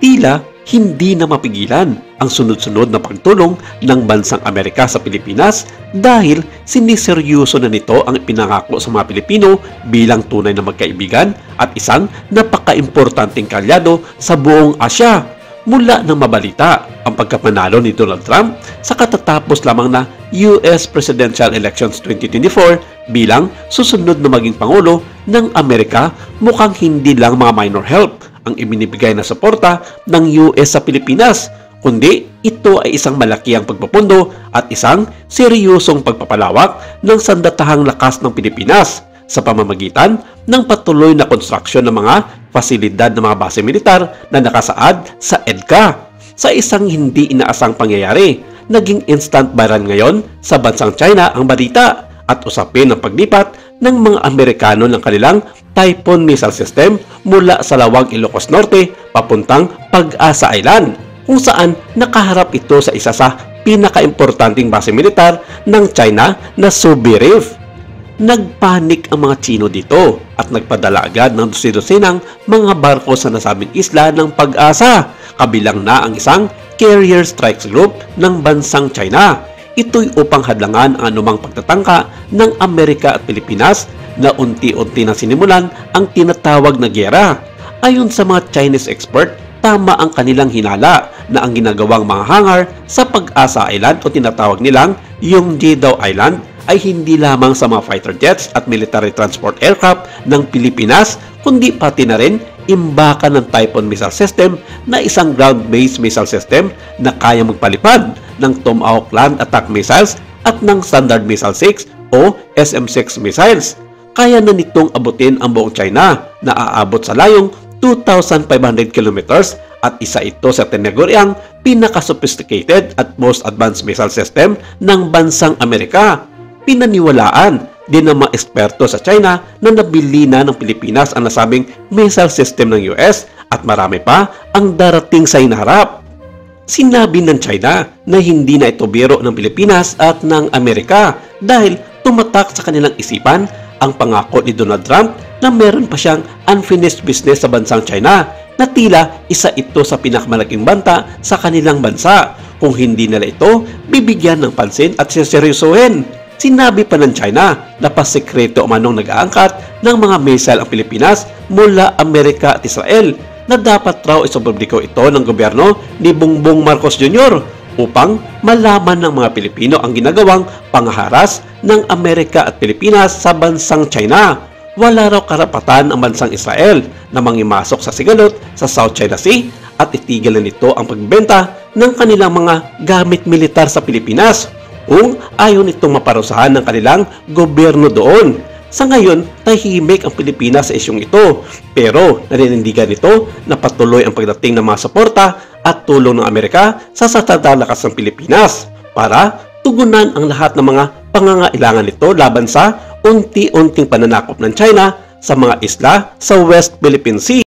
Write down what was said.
tila hindi na mapigilan ang sunod-sunod na pagtulong ng bansang Amerika sa Pilipinas dahil siniseryoso na nito ang ipinangako sa mga Pilipino bilang tunay na magkaibigan at isang napaka-importanteng kalyado sa buong Asya. Mula nang mabalita ang pagkapanalo ni Donald Trump sa katatapos lamang na US Presidential Elections 2024 bilang susunod na maging Pangulo ng Amerika, mukhang hindi lang mga minor help ang ibinibigay na suporta ng US sa Pilipinas, kundi ito ay isang malakiang pagpapundo at isang seryosong pagpapalawak ng sandatahang lakas ng Pilipinas sa pamamagitan ng patuloy na konstruksyon ng mga pasilidad ng mga base militar na nakasaad sa EDCA. Sa isang hindi inaasang pangyayari, naging instant viral ngayon sa bansang China ang balita at usapin ng paglipat ng mga Amerikano ng kanilang Typhoon missile system mula sa Lawag, Ilocos Norte papuntang Pag-asa Island, kung saan nakaharap ito sa isa sa pinakaimportanteng base militar ng China na Subi Reef. Nagpanik ang mga Chino dito at nagpadala agad ng dosenang mga barko sa nasabing isla ng Pag-asa, kabilang na ang isang Carrier Strikes Group ng bansang China. Ito'y upang hadlangan ang anumang pagtatangka ng Amerika at Pilipinas na unti-unti na sinimulan ang tinatawag na giyera. Ayon sa mga Chinese expert, tama ang kanilang hinala na ang ginagawang mga hangar sa Pag-asa Island o tinatawag nilang Yongjiao Island ay hindi lamang sa mga fighter jets at military transport aircraft ng Pilipinas, kundi pati na rin imbakan ng Typhoon missile system na isang ground-based missile system na kaya magpalipad ng Tomahawk land attack missiles at ng Standard Missile 6 o SM-6 missiles. Kaya na nitong abutin ang buong China na aabot sa layong 2,500 kilometers at isa ito sa tinaguriang pinaka-sophisticated at most advanced missile system ng bansang Amerika. Pinaniwalaan din ng mga eksperto sa China na nabili na ng Pilipinas ang nasabing missile system ng US at marami pa ang darating sa hinaharap. Sinabi ng China na hindi na ito biro ng Pilipinas at ng Amerika dahil tumatak sa kanilang isipan ang pangako ni Donald Trump na meron pa siyang unfinished business sa bansang China na tila isa ito sa pinakamalaking banta sa kanilang bansa. Kung hindi nila ito, bibigyan ng pansin at seryosohin. Sinabi pa ng China na pasekreto umanong nag-aangkat ng mga missile ang Pilipinas mula Amerika at Israel na dapat raw isopubliko ito ng gobyerno ni Bongbong Marcos Jr. upang malaman ng mga Pilipino ang ginagawang pangharas ng Amerika at Pilipinas sa bansang China. Wala raw karapatan ang bansang Israel na mangimasok sa sigalot sa South China Sea at itigil na nito ang pagbenta ng kanilang mga gamit militar sa Pilipinas kung ayaw nitong maparusahan ng kanilang gobyerno doon. Sa ngayon, tahimik ang Pilipinas sa isyong ito, pero naninindigan nito na patuloy ang pagdating ng mga suporta at tulong ng Amerika sa lakas ng Pilipinas para tugunan ang lahat ng mga pangangailangan nito laban sa unti-unting pananakop ng China sa mga isla sa West Philippine Sea.